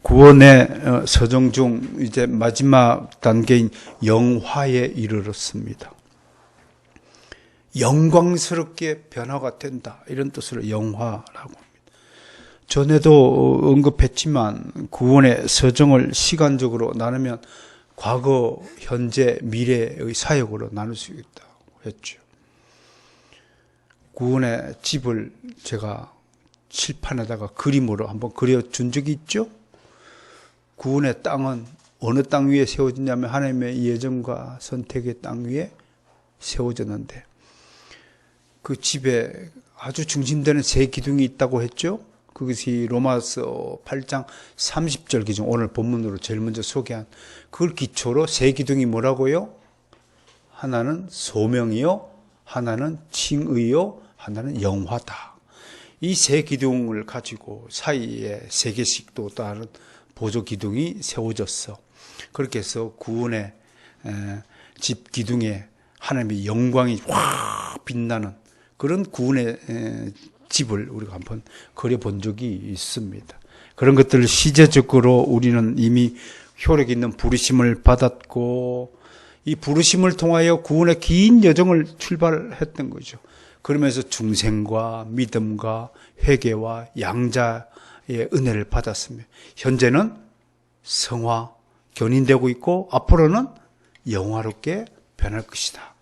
구원의 서정 중 이제 마지막 단계인 영화에 이르렀습니다. 영광스럽게 변화가 된다, 이런 뜻으로 영화라고 합니다. 전에도 언급했지만 구원의 서정을 시간적으로 나누면 과거, 현재, 미래의 사역으로 나눌 수 있다고 했죠. 구원의 집을 제가 칠판에다가 그림으로 한번 그려준 적이 있죠. 구원의 땅은 어느 땅 위에 세워졌냐면 하나님의 예정과 선택의 땅 위에 세워졌는데, 그 집에 아주 중심되는 세 기둥이 있다고 했죠. 그것이 로마서 8장 30절 기준, 오늘 본문으로 제일 먼저 소개한 그걸 기초로 세 기둥이 뭐라고요? 하나는 소명이요, 하나는 칭의요, 하나는 영화다. 이 세 기둥을 가지고 사이에 세 개씩 또 다른 보조 기둥이 세워졌어. 그렇게 해서 구원의 집 기둥에 하나님의 영광이 확 빛나는 그런 구원의 집을 우리가 한번 그려본 적이 있습니다. 그런 것들을 시제적으로 우리는 이미 효력 있는 부르심을 받았고, 이 부르심을 통하여 구원의 긴 여정을 출발했던 거죠. 그러면서 중생과 믿음과 회개와 양자의 은혜를 받았습니다. 현재는 성화, 견인되고 있고 앞으로는 영화롭게 변할 것이다.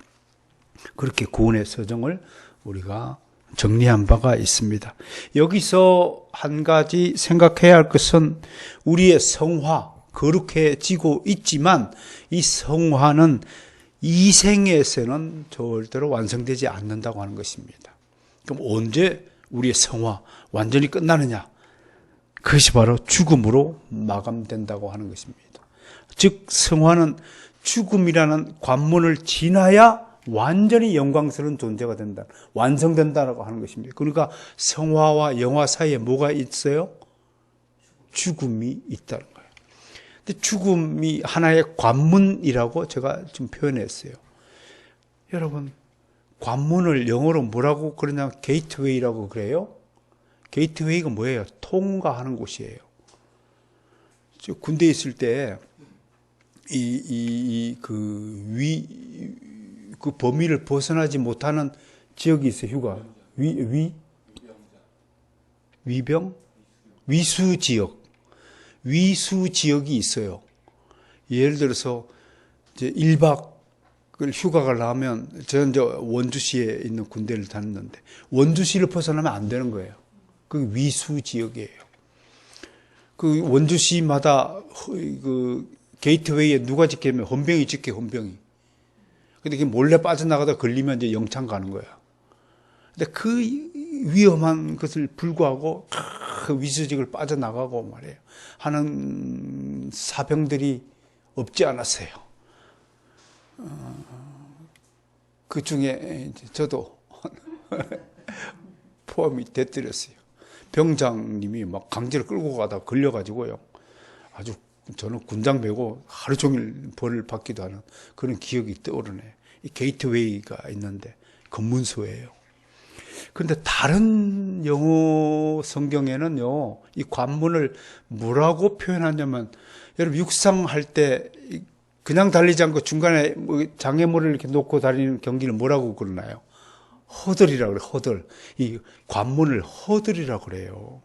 그렇게 구원의 서정을 우리가 정리한 바가 있습니다. 여기서 한 가지 생각해야 할 것은 우리의 성화, 거룩해지고 있지만 이 성화는 이 생에서는 절대로 완성되지 않는다고 하는 것입니다. 그럼 언제 우리의 성화 완전히 끝나느냐? 그것이 바로 죽음으로 마감된다고 하는 것입니다. 즉 성화는 죽음이라는 관문을 지나야 완전히 영광스러운 존재가 된다, 완성된다라고 하는 것입니다. 그러니까 성화와 영화 사이에 뭐가 있어요? 죽음이 있다는 거예요. 근데 죽음이 하나의 관문이라고 제가 좀 표현했어요. 여러분, 관문을 영어로 뭐라고 그러냐? 게이트웨이라고 그래요. 게이트웨이가 뭐예요? 통과하는 곳이에요. 저 군대에 있을 때 그 범위를 벗어나지 못하는 지역이 있어요. 휴가. 위병? 위수 지역이 있어요. 예를 들어서 이제 1박을 휴가가 나면, 저는 이제 원주시에 있는 군대를 다녔는데 원주시를 벗어나면 안 되는 거예요. 그 위수 지역이에요. 그 원주시마다 그 게이트웨이에 누가 지키면 헌병이 지켜, 헌병이. 근데 몰래 빠져나가다 걸리면 이제 영창 가는 거야. 근데 그 위험한 것을 불구하고 그 위수직을 빠져나가고 말이에요. 하는 사병들이 없지 않았어요. 그 중에 저도 포함이 됐더랬어요. 병장님이 막 강제로 끌고 가다 걸려가지고요. 아주 저는 군장 메고 하루 종일 벌을 받기도 하는 그런 기억이 떠오르네. 이 게이트웨이가 있는데 검문소예요. 그런데 다른 영어 성경에는요, 이 관문을 뭐라고 표현하냐면, 여러분 육상할 때 그냥 달리지 않고 중간에 장애물을 이렇게 놓고 달리는 경기를 뭐라고 그러나요? 허들이라고 그래요. 허들. 이 관문을 허들이라고 그래요.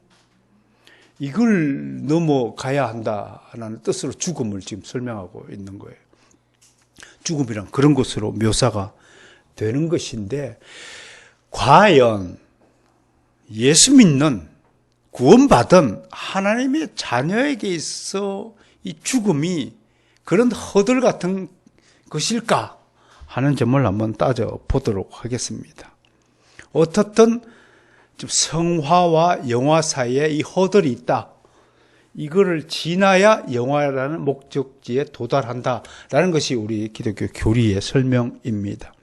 이걸 넘어가야 한다라는 뜻으로 죽음을 지금 설명하고 있는 거예요. 죽음이란 그런 것으로 묘사가 되는 것인데, 과연 예수 믿는 구원받은 하나님의 자녀에게 있어 이 죽음이 그런 허들 같은 것일까 하는 점을 한번 따져보도록 하겠습니다. 어떻든 성화와 영화 사이에 이 허들이 있다. 이거를 지나야 영화라는 목적지에 도달한다라는 것이 우리 기독교 교리의 설명입니다.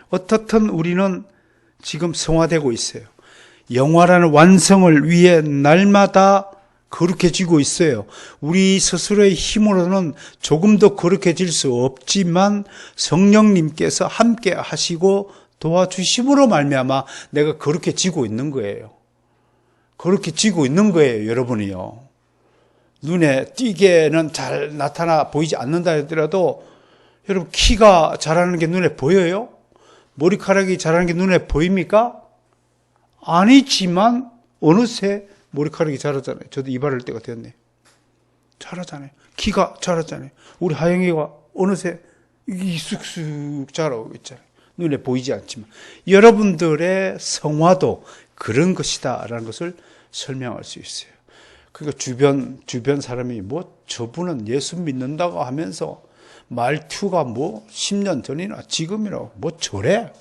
어떻든 우리는 지금 성화되고 있어요. 영화라는 완성을 위해 날마다 거룩해지고 있어요. 우리 스스로의 힘으로는 조금 더 거룩해질 수 없지만 성령님께서 함께 하시고 도와주심으로 말미암아 내가 거룩해지고 있는 거예요. 거룩해지고 있는 거예요, 여러분이요. 눈에 띄게는 잘 나타나 보이지 않는다 하더라도 여러분 키가 자라는 게 눈에 보여요? 머리카락이 자라는 게 눈에 보입니까? 아니지만 어느새 머리카락이 자라잖아요. 저도 이발할 때가 되었네. 자라잖아요. 키가 자라잖아요. 우리 하영이가 어느새 이 쑥쑥 자라오고 있잖아요. 눈에 보이지 않지만 여러분들의 성화도 그런 것이다 라는 것을 설명할 수 있어요. 그러니까 주변 사람이 뭐 저분은 예수 믿는다고 하면서 말투가 뭐 10년 전이나 지금이나 뭐 저래,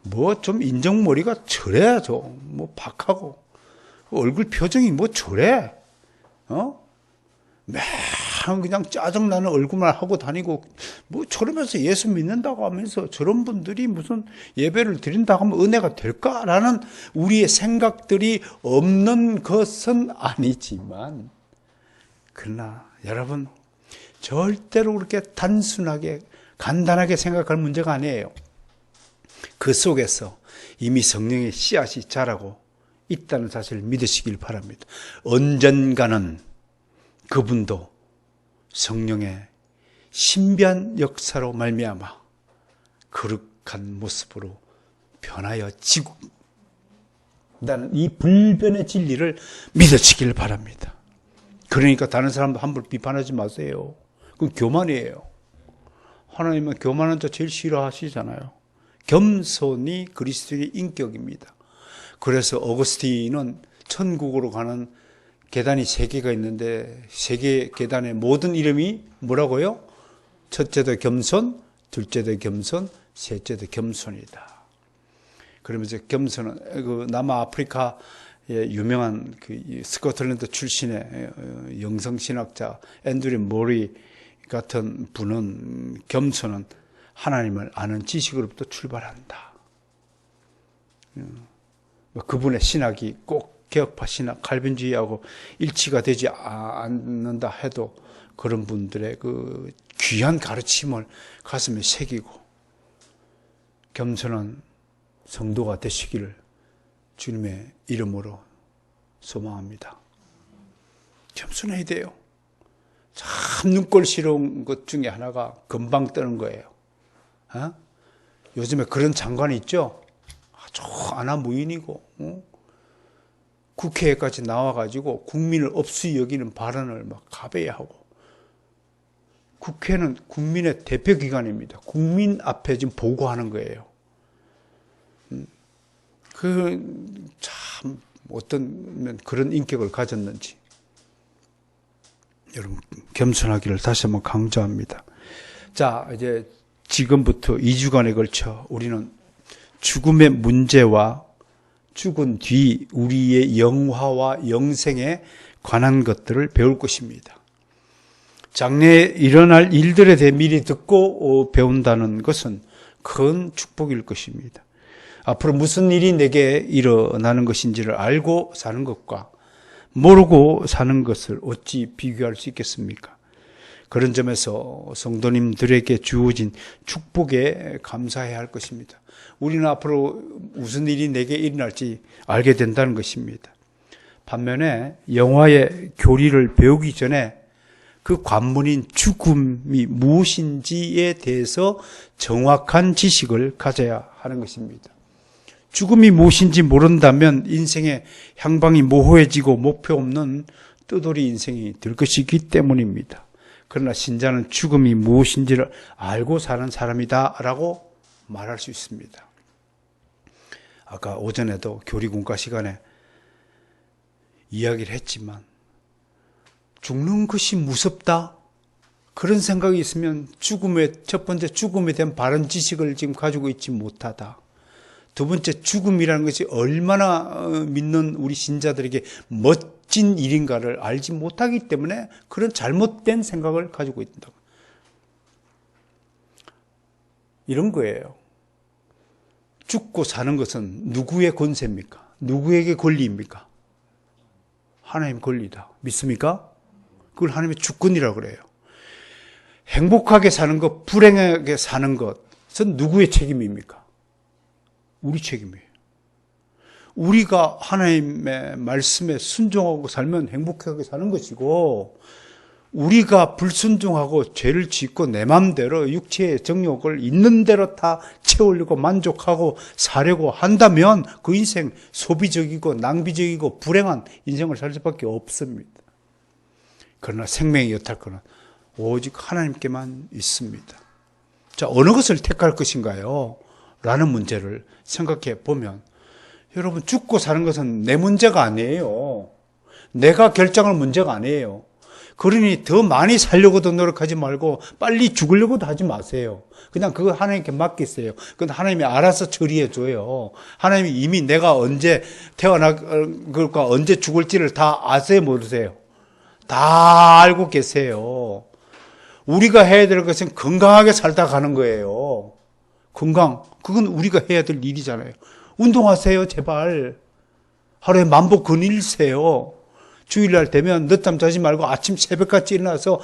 뭐 좀 인정머리가 저래, 뭐 박하고 얼굴 표정이 뭐 저래, 맨 그냥 짜증나는 얼굴만 하고 다니고 뭐 저러면서 예수 믿는다고 하면서 저런 분들이 무슨 예배를 드린다고 하면 은혜가 될까라는 우리의 생각들이 없는 것은 아니지만, 그러나 여러분 절대로 그렇게 단순하게 간단하게 생각할 문제가 아니에요. 그 속에서 이미 성령의 씨앗이 자라고 있다는 사실을 믿으시길 바랍니다. 언젠가는 그분도 성령의 신비한 역사로 말미암아 거룩한 모습으로 변하여지고 나는 이 불변의 진리를 믿으시길 바랍니다. 그러니까 다른 사람도 함부로 비판하지 마세요. 그건 교만이에요. 하나님은 교만한 자 제일 싫어하시잖아요. 겸손이 그리스도의 인격입니다. 그래서 어거스틴은 천국으로 가는 계단이 3개가 있는데 3개 계단의 모든 이름이 뭐라고요? 첫째도 겸손, 둘째도 겸손, 셋째도 겸손이다. 그러면서 겸손은 그 남아아프리카의 유명한 그 스코틀랜드 출신의 영성신학자 앤드류 모리 같은 분은 겸손은 하나님을 아는 지식으로부터 출발한다. 그분의 신학이 꼭 개혁파 신학, 칼빈주의하고 일치가 되지 않는다 해도 그런 분들의 그 귀한 가르침을 가슴에 새기고 겸손한 성도가 되시기를 주님의 이름으로 소망합니다. 겸손해야 돼요. 참 눈꼴시러운 것 중에 하나가 금방 뜨는 거예요. 요즘에 그런 장관이 있죠. 아주 아나무인이고 국회에까지 나와가지고 국민을 업수 여기는 발언을 막 가베이 하고. 국회는 국민의 대표기관입니다. 국민 앞에 지금 보고하는 거예요. 참 어떤 그런 인격을 가졌는지 여러분 겸손하기를 다시 한번 강조합니다. 자, 이제 지금부터 2주간에 걸쳐 우리는 죽음의 문제와 죽은 뒤 우리의 영화와 영생에 관한 것들을 배울 것입니다. 장래에 일어날 일들에 대해 미리 듣고 배운다는 것은 큰 축복일 것입니다. 앞으로 무슨 일이 내게 일어나는 것인지를 알고 사는 것과 모르고 사는 것을 어찌 비교할 수 있겠습니까? 그런 점에서 성도님들에게 주어진 축복에 감사해야 할 것입니다. 우리는 앞으로 무슨 일이 내게 일어날지 알게 된다는 것입니다. 반면에 영화의 교리를 배우기 전에 그 관문인 죽음이 무엇인지에 대해서 정확한 지식을 가져야 하는 것입니다. 죽음이 무엇인지 모른다면 인생의 향방이 모호해지고 목표 없는 뜨돌이 인생이 될 것이기 때문입니다. 그러나 신자는 죽음이 무엇인지를 알고 사는 사람이다라고 말할 수 있습니다. 아까 오전에도 교리공과 시간에 이야기를 했지만 죽는 것이 무섭다? 그런 생각이 있으면 첫 번째 죽음에 대한 바른 지식을 지금 가지고 있지 못하다. 두 번째 죽음이라는 것이 얼마나 믿는 우리 신자들에게 멋진 일인가를 알지 못하기 때문에 그런 잘못된 생각을 가지고 있다. 이런 거예요. 죽고 사는 것은 누구의 권세입니까? 누구에게 권리입니까? 하나님 권리다. 믿습니까? 그걸 하나님의 주권이라고 그래요. 행복하게 사는 것, 불행하게 사는 것은 누구의 책임입니까? 우리 책임이에요. 우리가 하나님의 말씀에 순종하고 살면 행복하게 사는 것이고, 우리가 불순종하고 죄를 짓고 내 마음대로 육체의 정욕을 있는 대로 다 채우려고 만족하고 사려고 한다면 그 인생 소비적이고 낭비적이고 불행한 인생을 살 수밖에 없습니다. 그러나 생명이 여탈 것은 오직 하나님께만 있습니다. 자, 어느 것을 택할 것인가요? 라는 문제를 생각해 보면, 여러분, 죽고 사는 것은 내 문제가 아니에요. 내가 결정할 문제가 아니에요. 그러니 더 많이 살려고도 노력하지 말고 빨리 죽으려고도 하지 마세요. 그냥 그거 하나님께 맡기세요. 그건 하나님이 알아서 처리해 줘요. 하나님이 이미 내가 언제 태어날까 언제 죽을지를 다 아세요, 모르세요? 다 알고 계세요. 우리가 해야 될 것은 건강하게 살다 가는 거예요. 건강, 그건 우리가 해야 될 일이잖아요. 운동하세요, 제발. 하루에 만보 거닐세요. 주일날 되면 늦잠 자지 말고 아침 새벽같이 일어나서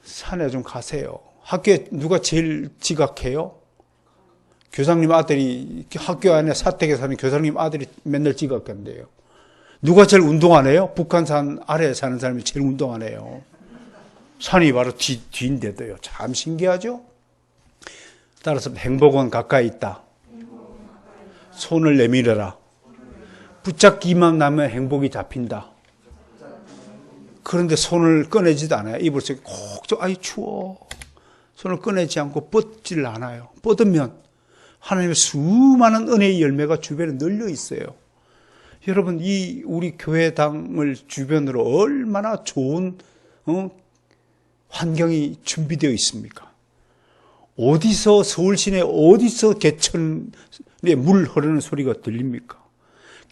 산에 좀 가세요. 학교에 누가 제일 지각해요? 교장님 아들이, 학교 안에 사택에 사는 교장님 아들이 맨날 지각한대요. 누가 제일 운동 안 해요? 북한산 아래에 사는 사람이 제일 운동 안 해요. 산이 바로 뒤인데도요. 참 신기하죠? 따라서 행복은 가까이 있다. 손을 내밀어라. 붙잡기만 하면 행복이 잡힌다. 그런데 손을 꺼내지도 않아요. 이불 속에 꼭 아이 추워. 손을 꺼내지 않고 뻗질 않아요. 뻗으면 하나님의 수많은 은혜의 열매가 주변에 널려 있어요. 여러분, 이 우리 교회당을 주변으로 얼마나 좋은 환경이 준비되어 있습니까? 어디서 서울 시내 어디서 개천에 물 흐르는 소리가 들립니까?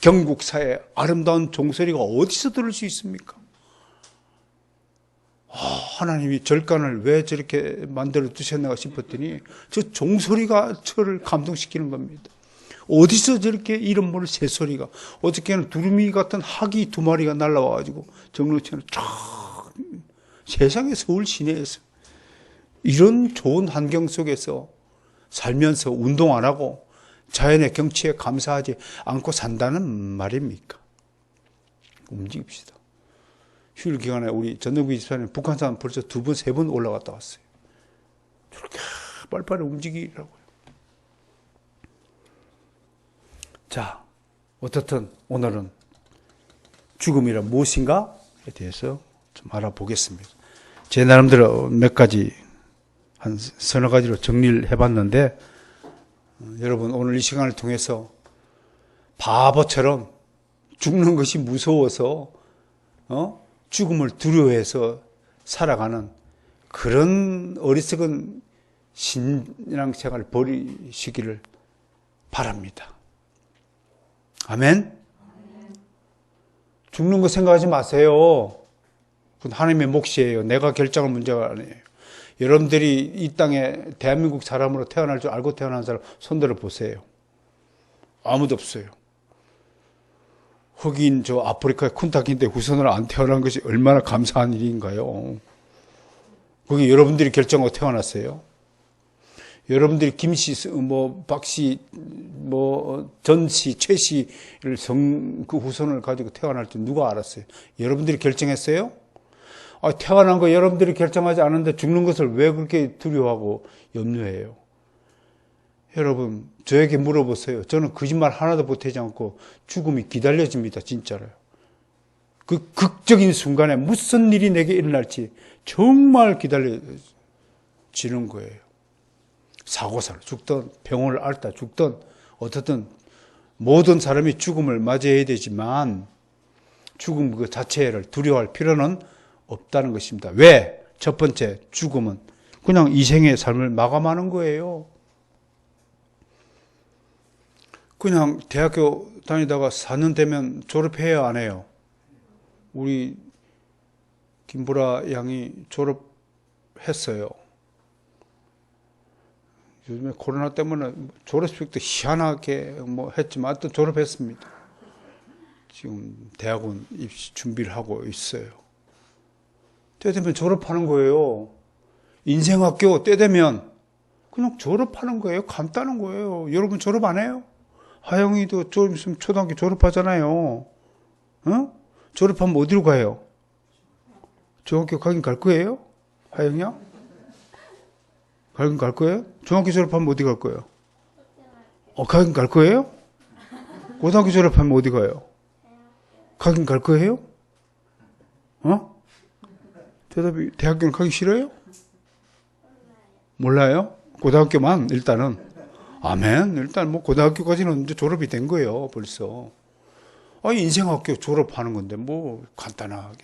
경국사의 아름다운 종소리가 어디서 들을 수 있습니까? 하나님이 절간을 왜 저렇게 만들어 두셨나 싶었더니 저 종소리가 저를 감동시키는 겁니다. 어디서 저렇게 이름 모를 새소리가, 어저께는 두루미 같은 학이 2마리가 날라와가지고 정릉천을 쫙, 세상에 서울 시내에서 이런 좋은 환경 속에서 살면서 운동 안 하고 자연의 경치에 감사하지 않고 산다는 말입니까? 움직입시다. 휴일 기간에 우리 전동기 집사님 북한산 벌써 2번, 3번 올라갔다 왔어요. 저렇게 빨리빨리 움직이라고요. 자, 어떻든 오늘은 죽음이란 무엇인가에 대해서 좀 알아보겠습니다. 제 나름대로 몇 가지, 한 서너 가지로 정리를 해봤는데, 여러분 오늘 이 시간을 통해서 바보처럼 죽는 것이 무서워서 죽음을 두려워해서 살아가는 그런 어리석은 신앙생활을 버리시기를 바랍니다. 아멘? 죽는 거 생각하지 마세요. 그건 하나님의 몫이에요. 내가 결정할 문제가 아니에요. 여러분들이 이 땅에 대한민국 사람으로 태어날 줄 알고 태어난 사람 손들어 보세요. 아무도 없어요. 흑인 저 아프리카의 쿤타키인데 후손으로 안 태어난 것이 얼마나 감사한 일인가요? 거기 여러분들이 결정하고 태어났어요. 여러분들이 김씨, 박씨, 전씨, 최씨를 그 후손을 가지고 태어날 줄 누가 알았어요? 여러분들이 결정했어요? 태어난 거 여러분들이 결정하지 않았는데 죽는 것을 왜 그렇게 두려워하고 염려해요? 여러분, 저에게 물어보세요. 저는 거짓말 하나도 보태지 않고 죽음이 기다려집니다. 진짜로요. 그 극적인 순간에 무슨 일이 내게 일어날지 정말 기다려지는 거예요. 사고사로 죽든 병원을 앓다 죽든 어떻든 모든 사람이 죽음을 맞이해야 되지만 죽음 그 자체를 두려워할 필요는 없다는 것입니다. 왜? 첫 번째, 죽음은 그냥 이 생의 삶을 마감하는 거예요. 그냥 대학교 다니다가 4년 되면 졸업해야 안 해요. 우리 김보라 양이 졸업했어요. 요즘에 코로나 때문에 졸업식도 희한하게 했지만 또 졸업했습니다. 지금 대학원 입시 준비를 하고 있어요. 때 되면 졸업하는 거예요. 인생학교 때 되면 그냥 졸업하는 거예요. 간단한 거예요. 여러분 졸업 안 해요? 하영이도 좀 있으면 초등학교 졸업하잖아요. 어? 졸업하면 어디로 가요? 중학교 가긴 갈 거예요? 하영이야? 가긴 갈 거예요? 중학교 졸업하면 어디 갈 거예요? 가긴 갈 거예요? 고등학교 졸업하면 어디 가요? 가긴 갈 거예요? 대답이, 대학교는 가기 싫어요? 몰라요? 고등학교만, 일단은. 아멘. 일단 뭐, 고등학교까지는 이제 졸업이 된 거예요, 벌써. 인생학교 졸업하는 건데, 뭐, 간단하게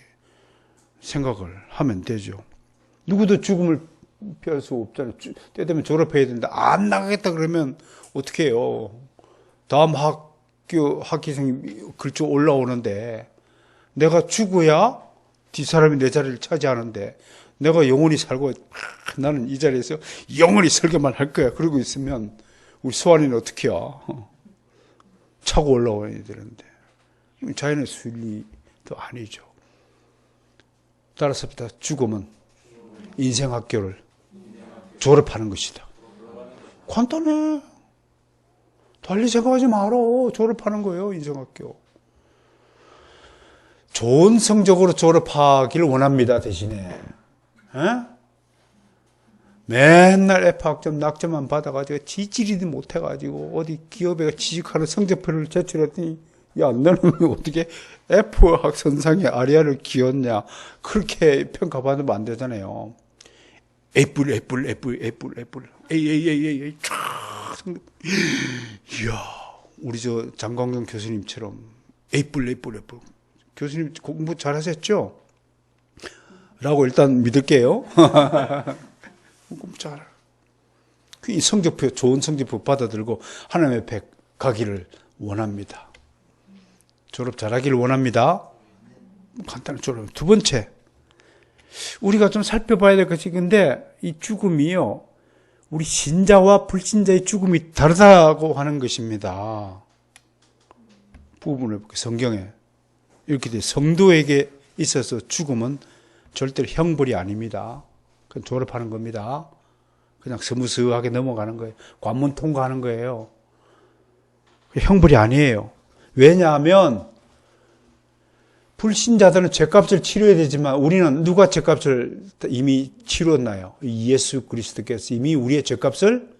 생각을 하면 되죠. 누구도 죽음을 피할 수 없잖아요. 때 되면 졸업해야 된다. 안 나가겠다 그러면 어떻게 해요? 다음 학기생이 글쭉 올라오는데, 내가 죽어야 뒷사람이 내 자리를 차지하는데, 내가 영원히 살고, 나는 이 자리에서 영원히 설교만 할 거야. 그러고 있으면, 우리 소환이는 어떻게 해야? 차고 올라와야 되는데. 자연의 순리도 아니죠. 따라서 죽음은 인생학교를 졸업하는 것이다. 간단해. 달리 생각하지 말아. 졸업하는 거예요, 인생학교. 좋은 성적으로 졸업하기를 원합니다, 대신에. 에? 맨날 F학점, 낙점만 받아가지고 지지리도 못해가지고 어디 기업에 취직하는 성적표를 제출했더니 야, 너는 어떻게 F학선상에 아리아를 기었냐. 그렇게 평가받으면 안 되잖아요. 애플. 에이. 촤. 이야, 우리 저 장광경 교수님처럼 애플. 교수님 공부 잘하셨죠? 라고 일단 믿을게요. 공부 잘. 이 성적표, 좋은 성적표 받아들고 하나님의 백 가기를 원합니다. 졸업 잘하기를 원합니다. 간단한 졸업. 두 번째, 우리가 좀 살펴봐야 될 것이, 근데 이 죽음이요, 우리 신자와 불신자의 죽음이 다르다고 하는 것입니다. 부분을 볼게요. 성경에 이렇게 돼. 성도에게 있어서 죽음은 절대로 형벌이 아닙니다. 그건 졸업하는 겁니다. 그냥 스무스하게 넘어가는 거예요. 관문 통과하는 거예요. 형벌이 아니에요. 왜냐하면 불신자들은 죄값을 치러야 되지만 우리는 누가 죄값을 이미 치렀나요? 예수 그리스도께서 이미 우리의 죄값을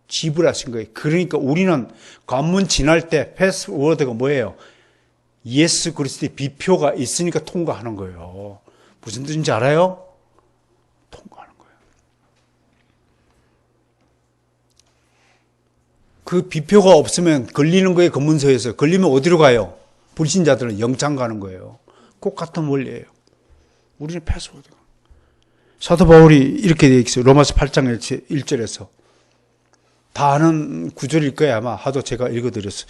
지불하신 거예요. 그러니까 우리는 관문 지날 때 패스워드가 뭐예요? 예수 그리스도의 비표가 있으니까 통과하는 거예요. 무슨 뜻인지 알아요? 통과하는 거예요. 그 비표가 없으면 걸리는 거예요. 검문소에서. 걸리면 어디로 가요? 불신자들은 영장 가는 거예요. 꼭 같은 원리예요. 우리는 패스워드가. 사도 바울이 이렇게 되어 있어요. 로마서 8장 1절에서. 다 아는 구절일 거예요. 아마 하도 제가 읽어드렸어요.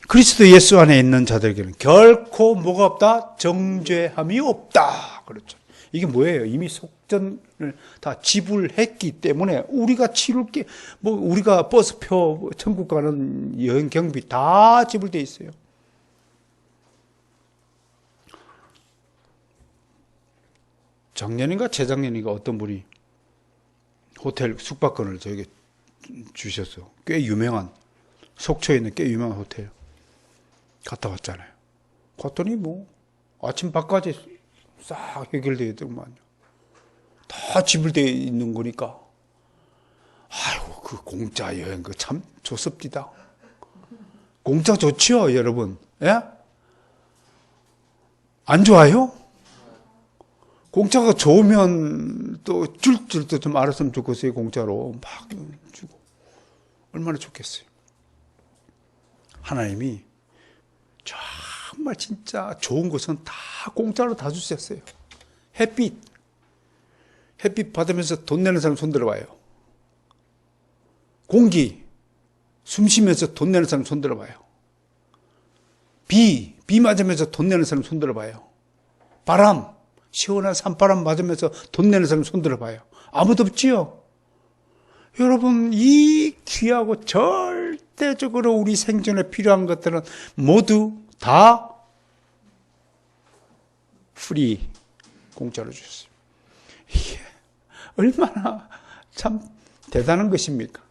그리스도 예수 안에 있는 자들에게는 결코 뭐가 없다? 정죄함이 없다. 그렇죠. 이게 뭐예요? 이미 속전을 다 지불했기 때문에 우리가 치를 게, 우리가 버스표, 천국 가는 여행 경비 다 지불되어 있어요. 작년인가 재작년인가 어떤 분이 호텔 숙박권을 저에게 주셨어. 꽤 유명한, 속초에 있는 꽤 유명한 호텔. 갔다 왔잖아요. 갔더니 아침밥까지 싹 해결되어 있더만요. 다 지불되어 있는 거니까. 아이고, 그 공짜 여행, 참 좋습니다. 공짜 좋죠, 여러분? 예? 안 좋아요? 공짜가 좋으면 또 줄 줄도 좀 알았으면 좋겠어요. 공짜로 막 주고. 얼마나 좋겠어요. 하나님이 정말 진짜 좋은 것은 다 공짜로 다 주셨어요. 햇빛 받으면서 돈 내는 사람 손 들어봐요. 공기 숨 쉬면서 돈 내는 사람 손 들어봐요. 비 맞으면서 돈 내는 사람 손 들어봐요. 바람, 시원한 산바람 맞으면서 돈 내는 사람 손 들어봐요. 아무도 없지요? 여러분, 이 귀하고 절대적으로 우리 생존에 필요한 것들은 모두 다 프리, 공짜로 주셨어요. 이게 얼마나 참 대단한 것입니까?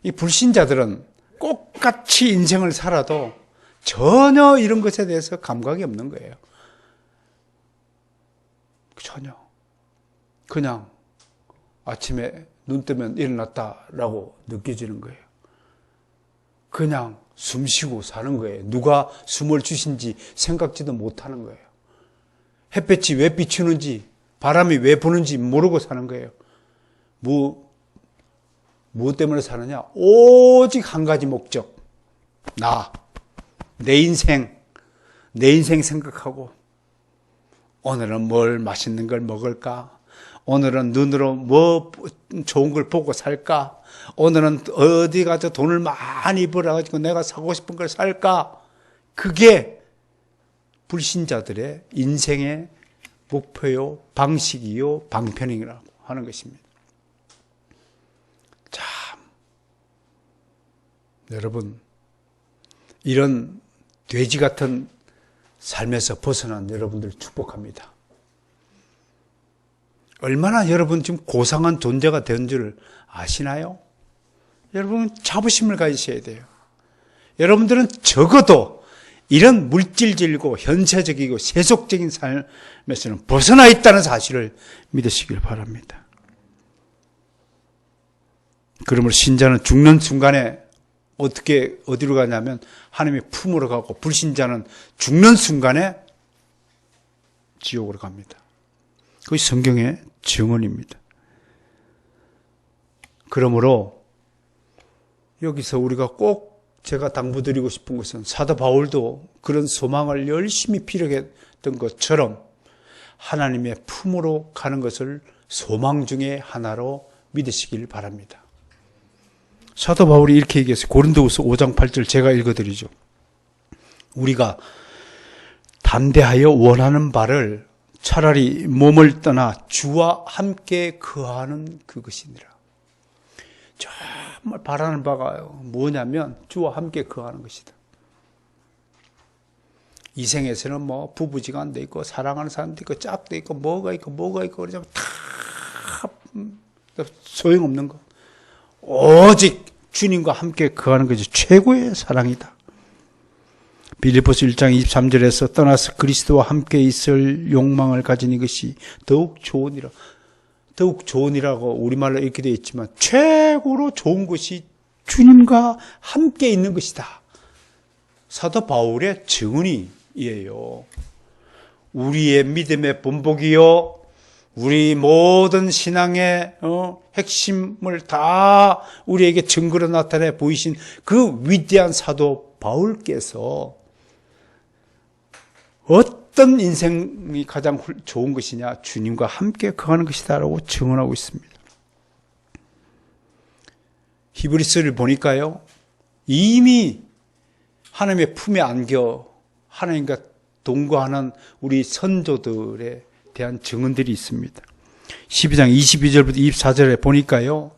이 불신자들은 똑같이 인생을 살아도 전혀 이런 것에 대해서 감각이 없는 거예요. 전혀. 그냥 아침에 눈 뜨면 일어났다라고 느껴지는 거예요. 그냥 숨 쉬고 사는 거예요. 누가 숨을 주신지 생각지도 못하는 거예요. 햇볕이 왜 비추는지, 바람이 왜 부는지 모르고 사는 거예요. 무엇 때문에 사느냐? 오직 한 가지 목적. 내 인생 생각하고, 오늘은 뭘 맛있는 걸 먹을까? 오늘은 눈으로 뭐 좋은 걸 보고 살까? 오늘은 어디 가서 돈을 많이 벌어가지고 내가 사고 싶은 걸 살까? 그게 불신자들의 인생의 목표요, 방식이요, 방편이라고 하는 것입니다. 참, 여러분, 이런 돼지 같은 삶에서 벗어난 여러분들 축복합니다. 얼마나 여러분 지금 고상한 존재가 된 줄 아시나요? 여러분 자부심을 가지셔야 돼요. 여러분들은 적어도 이런 물질적이고 현세적이고 세속적인 삶에서는 벗어나 있다는 사실을 믿으시길 바랍니다. 그러므로 신자는 죽는 순간에 어디로 가냐면 하나님의 품으로 가고, 불신자는 죽는 순간에 지옥으로 갑니다. 그것이 성경의 증언입니다. 그러므로 여기서 우리가 꼭 제가 당부드리고 싶은 것은, 사도 바울도 그런 소망을 열심히 필요했던 것처럼 하나님의 품으로 가는 것을 소망 중에 하나로 믿으시길 바랍니다. 사도 바울이 이렇게 얘기했어요. 고린도후서 5장 8절 제가 읽어드리죠. 우리가 담대하여 원하는 바를 차라리 몸을 떠나 주와 함께 거하는 그것이니라. 정말 바라는 바가 뭐냐면 주와 함께 거하는 것이다. 이 생에서는 뭐 부부지간도 있고 사랑하는 사람도 있고 짝도 있고 뭐가 있고 그러자면 다 소용없는 것. 오직 주님과 함께 거하는 것이 최고의 사랑이다. 빌립보서 1장 23절에서 떠나서 그리스도와 함께 있을 욕망을 가진 이것이 더욱 좋으니라. 더욱 좋으니라고 우리말로 이렇게 되어 있지만 최고로 좋은 것이 주님과 함께 있는 것이다. 사도 바울의 증언이에요. 우리의 믿음의 본보기요, 우리 모든 신앙의 핵심을 다 우리에게 증거로 나타내 보이신 그 위대한 사도 바울께서 어떤 인생이 가장 좋은 것이냐? 주님과 함께 거하는 것이다 라고 증언하고 있습니다. 히브리서를 보니까요, 이미 하나님의 품에 안겨 하나님과 동거하는 우리 선조들에 대한 증언들이 있습니다. 12장 22절부터 24절에 보니까요,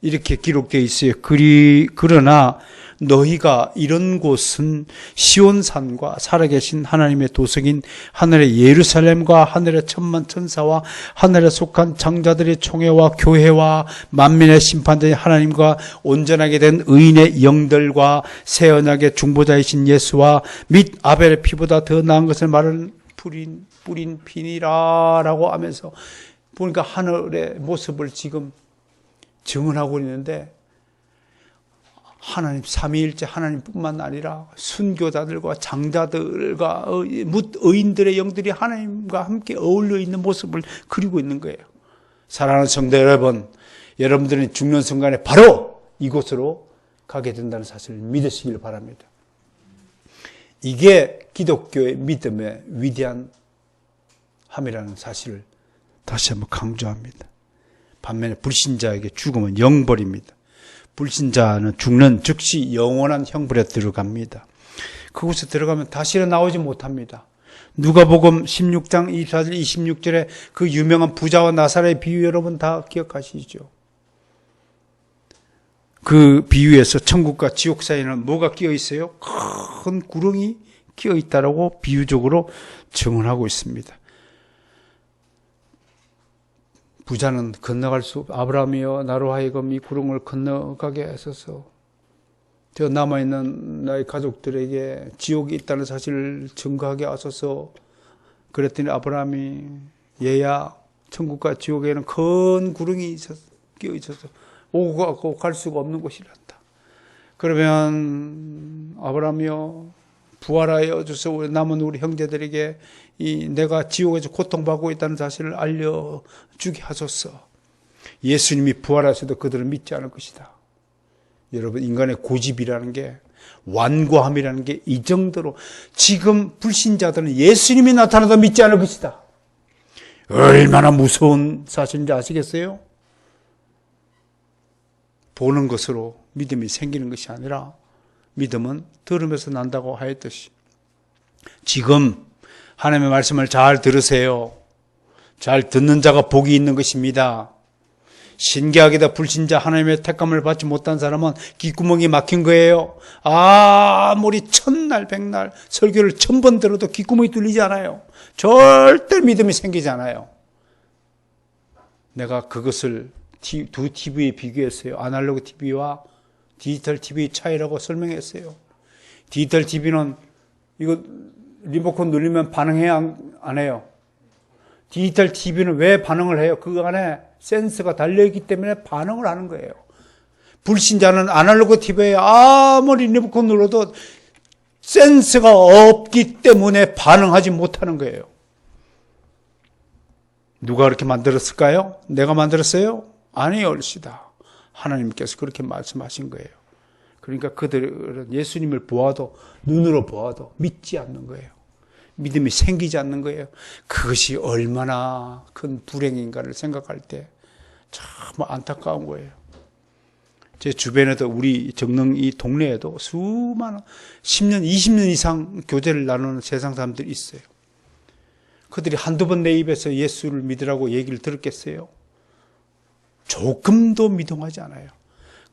이렇게 기록되어 있어요. 그러나 너희가 이런 곳은 시온산과 살아계신 하나님의 도성인 하늘의 예루살렘과 하늘의 천만 천사와 하늘에 속한 장자들의 총회와 교회와 만민의 심판자인 하나님과 온전하게 된 의인의 영들과 새 언약의 중보자이신 예수와 및 아벨의 피보다 더 나은 것을 말하는 뿌린 피니라 라고 하면서 보니까 하늘의 모습을 지금 증언하고 있는데, 하나님 삼위일체 하나님뿐만 아니라 순교자들과 장자들과 의인들의 영들이 하나님과 함께 어울려 있는 모습을 그리고 있는 거예요. 사랑하는 성도 여러분, 여러분들은 죽는 순간에 바로 이곳으로 가게 된다는 사실을 믿으시길 바랍니다. 이게 기독교의 믿음의 위대한 함이라는 사실을 다시 한번 강조합니다. 반면에 불신자에게 죽음은 영벌입니다. 불신자는 죽는 즉시 영원한 형벌에 들어갑니다. 그곳에 들어가면 다시는 나오지 못합니다. 누가복음 16장 24절 26절에 그 유명한 부자와 나사로의 비유 여러분 다 기억하시죠? 그 비유에서 천국과 지옥 사이에는 뭐가 끼어 있어요? 큰 구렁이 끼어 있다라고 비유적으로 증언하고 있습니다. 부자는 건너갈 수, 아브라함이여 나로 하여금 이 구렁을 건너가게 하소서. 저 남아있는 나의 가족들에게 지옥이 있다는 사실을 증거하게 하소서. 그랬더니 아브라함이 얘야 천국과 지옥에는 큰 구렁이 끼어 있어서 오고 가고 갈 수가 없는 곳이란다. 그러면 아브라함이여 부활하여 주소. 남은 우리 형제들에게 내가 지옥에서 고통받고 있다는 사실을 알려주게 하소서. 예수님이 부활하셔도 그들은 믿지 않을 것이다. 여러분, 인간의 고집이라는 게, 완고함이라는 게 이 정도로 지금 불신자들은 예수님이 나타나도 믿지 않을 것이다. 얼마나 무서운 사실인지 아시겠어요? 보는 것으로 믿음이 생기는 것이 아니라 믿음은 들으면서 난다고 하였듯이 지금 하나님의 말씀을 잘 들으세요. 잘 듣는 자가 복이 있는 것입니다. 신기하게도 불신자 하나님의 택감을 받지 못한 사람은 귓구멍이 막힌 거예요. 아무리 천날 백날 설교를 1000번 들어도 귓구멍이 뚫리지 않아요. 절대 믿음이 생기지 않아요. 내가 그것을 두 TV에 비교했어요. 아날로그 TV와 디지털 TV 차이라고 설명했어요. 디지털 TV는 이거 리모컨 누르면 반응해야 안 해요. 디지털 TV는 왜 반응을 해요? 그 안에 센서가 달려있기 때문에 반응을 하는 거예요. 불신자는 아날로그 TV에 아무리 리모컨 눌러도 센서가 없기 때문에 반응하지 못하는 거예요. 누가 그렇게 만들었을까요? 내가 만들었어요? 아니올시다. 하나님께서 그렇게 말씀하신 거예요. 그러니까 그들은 예수님을 보아도, 눈으로 보아도 믿지 않는 거예요. 믿음이 생기지 않는 거예요. 그것이 얼마나 큰 불행인가를 생각할 때 참 안타까운 거예요. 제 주변에도 우리 정릉 이 동네에도 수많은 10년, 20년 이상 교제를 나누는 세상 사람들이 있어요. 그들이 한두 번 내 입에서 예수를 믿으라고 얘기를 들었겠어요? 조금도 미동하지 않아요.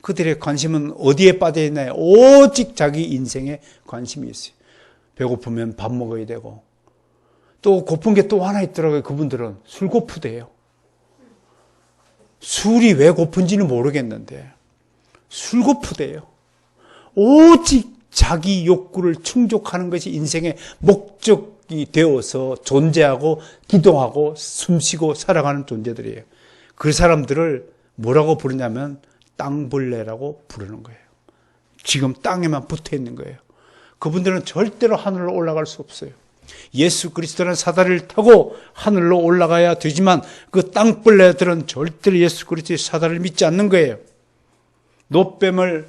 그들의 관심은 어디에 빠져 있나요? 오직 자기 인생에 관심이 있어요. 배고프면 밥 먹어야 되고, 또 고픈 게 또 하나 있더라고요. 그분들은 술 고프대요. 술이 왜 고픈지는 모르겠는데 술 고프대요. 오직 자기 욕구를 충족하는 것이 인생의 목적이 되어서 존재하고 기도하고 숨쉬고 살아가는 존재들이에요. 그 사람들을 뭐라고 부르냐면 땅벌레라고 부르는 거예요. 지금 땅에만 붙어 있는 거예요. 그분들은 절대로 하늘로 올라갈 수 없어요. 예수 그리스도라는 사다리를 타고 하늘로 올라가야 되지만 그 땅벌레들은 절대로 예수 그리스도의 사다리를 믿지 않는 거예요. 노뱀을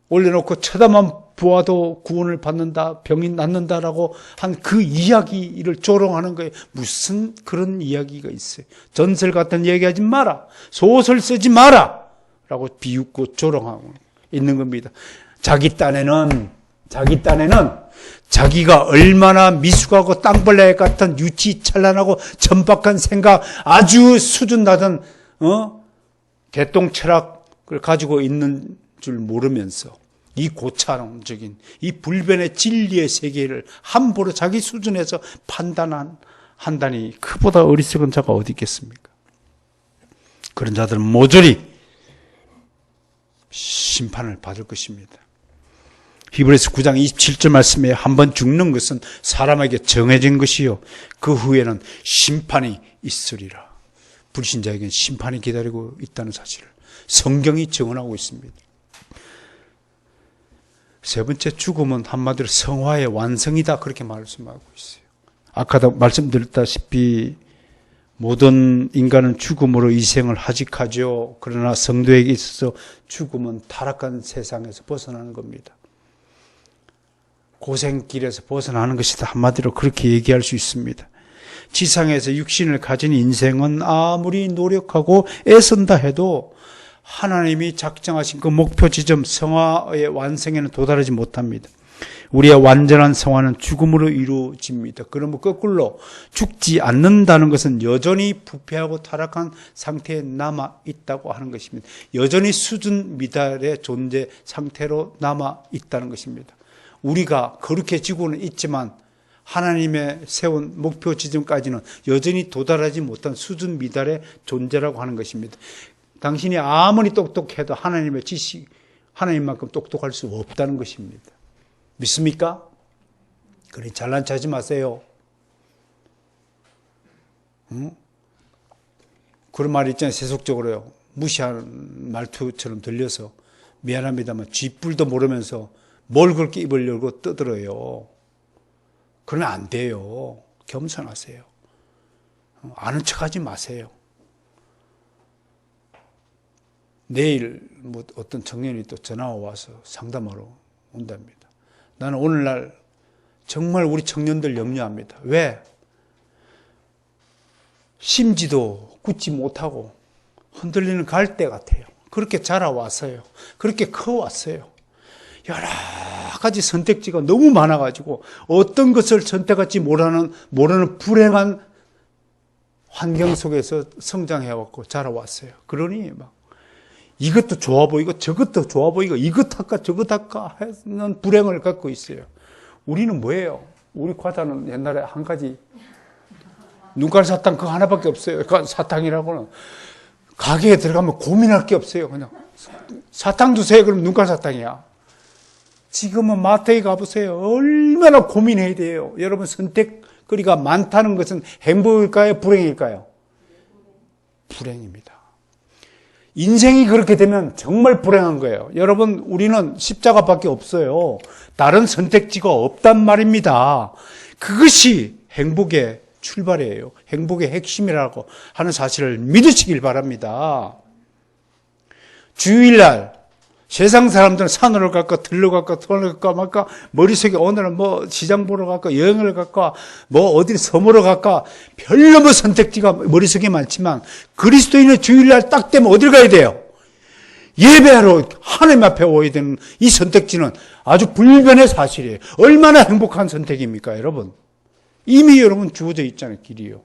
올려놓고 쳐다만 보아도 구원을 받는다, 병이 낫는다라고 한 그 이야기를 조롱하는 거예요. 무슨 그런 이야기가 있어요. 전설 같은 얘기하지 마라, 소설 쓰지 마라 라고 비웃고 조롱하고 있는 겁니다. 자기 딴에는 자기가 얼마나 미숙하고 땅벌레 같은 유치찬란하고 천박한 생각, 아주 수준 낮은 개똥 철학을 가지고 있는 줄 모르면서 이 고차원적인 이 불변의 진리의 세계를 함부로 자기 수준에서 판단한다니 그보다 어리석은 자가 어디 있겠습니까? 그런 자들은 모조리 심판을 받을 것입니다. 히브리서 9장 27절 말씀에 한번 죽는 것은 사람에게 정해진 것이요 그 후에는 심판이 있으리라. 불신자에게는 심판이 기다리고 있다는 사실을 성경이 증언하고 있습니다. 세 번째, 죽음은 한마디로 성화의 완성이다, 그렇게 말씀하고 있어요. 아까도 말씀드렸다시피 모든 인간은 죽음으로 이 생을 하직하죠. 그러나 성도에게 있어서 죽음은 타락한 세상에서 벗어나는 겁니다. 고생길에서 벗어나는 것이다, 한마디로 그렇게 얘기할 수 있습니다. 지상에서 육신을 가진 인생은 아무리 노력하고 애쓴다 해도 하나님이 작정하신 그 목표 지점 성화의 완성에는 도달하지 못합니다. 우리의 완전한 성화는 죽음으로 이루어집니다. 그러면 거꾸로 죽지 않는다는 것은 여전히 부패하고 타락한 상태에 남아있다고 하는 것입니다. 여전히 수준 미달의 존재 상태로 남아있다는 것입니다. 우리가 거룩해지고는 있지만 하나님의 세운 목표 지점까지는 여전히 도달하지 못한 수준 미달의 존재라고 하는 것입니다. 당신이 아무리 똑똑해도 하나님의 지식, 하나님만큼 똑똑할 수 없다는 것입니다. 믿습니까? 그러니 잘난 체하지 마세요. 응? 그런 말이 있잖아요. 세속적으로요. 무시하는 말투처럼 들려서 미안합니다만 쥐뿔도 모르면서 뭘 그렇게 입을 열고 떠들어요. 그러면 안 돼요. 겸손하세요. 아는 척하지 마세요. 내일 뭐 어떤 청년이 또 전화가 와서 상담하러 온답니다. 나는 오늘날 정말 우리 청년들 염려합니다. 왜? 심지도 굳지 못하고 흔들리는 갈대 같아요. 그렇게 자라왔어요. 그렇게 커왔어요. 여러 가지 선택지가 너무 많아가지고 어떤 것을 선택할지 모르는 불행한 환경 속에서 성장해왔고 자라왔어요. 그러니 막 이것도 좋아 보이고 저것도 좋아 보이고 이것 할까 저것 할까 하는 불행을 갖고 있어요. 우리는 뭐예요? 우리 과자는 옛날에 한 가지 눈깔 사탕 그거 하나밖에 없어요. 그 사탕이라고는 가게에 들어가면 고민할 게 없어요. 그냥 사탕 주세요. 그럼 눈깔 사탕이야. 지금은 마트에 가보세요. 얼마나 고민해야 돼요. 여러분 선택거리가 많다는 것은 행복일까요? 불행일까요? 불행입니다. 인생이 그렇게 되면 정말 불행한 거예요. 여러분 우리는 십자가밖에 없어요. 다른 선택지가 없단 말입니다. 그것이 행복의 출발이에요. 행복의 핵심이라고 하는 사실을 믿으시길 바랍니다. 주일날 세상 사람들은 산으로 갈까 들러 갈까 돈을 갈까 말까 머릿속에 오늘은 뭐 시장 보러 갈까 여행을 갈까 뭐 어디 섬으로 갈까 별로 선택지가 머릿속에 많지만 그리스도인의 주일날 딱 되면 어딜 가야 돼요? 예배하러 하나님 앞에 오야 되는 이 선택지는 아주 불변의 사실이에요. 얼마나 행복한 선택입니까 여러분? 이미 여러분 주어져 있잖아요. 길이요.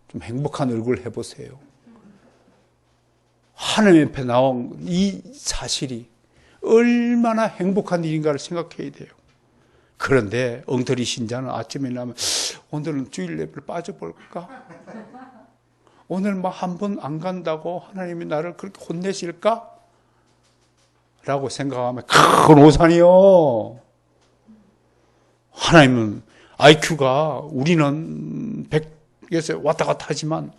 좀 행복한 얼굴 해보세요. 하나님 앞에 나온 이 사실이 얼마나 행복한 일인가를 생각해야 돼요. 그런데 엉터리 신자는 아침에 나면 오늘은 주일 예배를 빠져볼까? 오늘 뭐 한 번 안 간다고 하나님이 나를 그렇게 혼내실까? 라고 생각하면 큰 오산이요. 하나님은 IQ가 우리는 100에서 왔다 갔다 하지만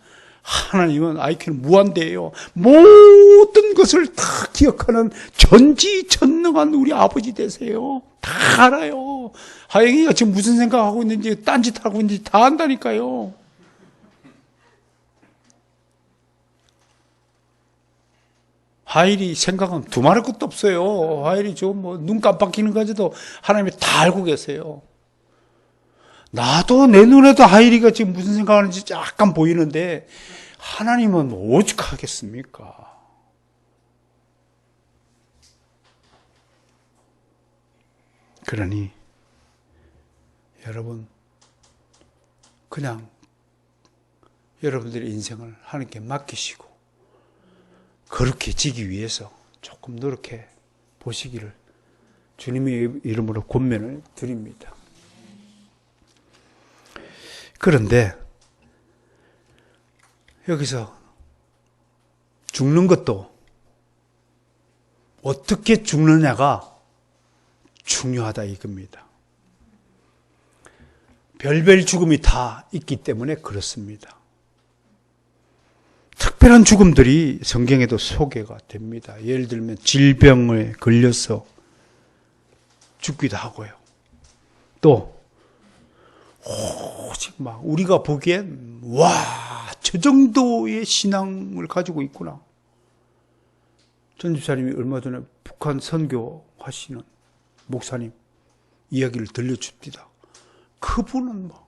하나님은 IQ는 무한대예요. 모든 것을 다 기억하는 전지전능한 우리 아버지 되세요. 다 알아요. 하영이가 지금 무슨 생각하고 있는지 딴짓하고 있는지 다 안다니까요. 하일이 생각은 두말할 것도 없어요. 하일이 좀 뭐 눈 깜빡이는 까지도 하나님이 다 알고 계세요. 나도 내 눈에도 하일이가 지금 무슨 생각하는지 약간 보이는데 하나님은 오죽하겠습니까? 그러니 여러분 그냥 여러분들의 인생을 하나님께 맡기시고 그렇게 지기 위해서 조금 노력해 보시기를 주님의 이름으로 권면을 드립니다. 그런데 여기서 죽는 것도 어떻게 죽느냐가 중요하다 이겁니다. 별별 죽음이 다 있기 때문에 그렇습니다. 특별한 죽음들이 성경에도 소개가 됩니다. 예를 들면 질병에 걸려서 죽기도 하고요. 또 오직 막 우리가 보기엔 와, 저 정도의 신앙을 가지고 있구나. 전 집사님이 얼마 전에 북한 선교하시는 목사님 이야기를 들려줍니다. 그분은 뭐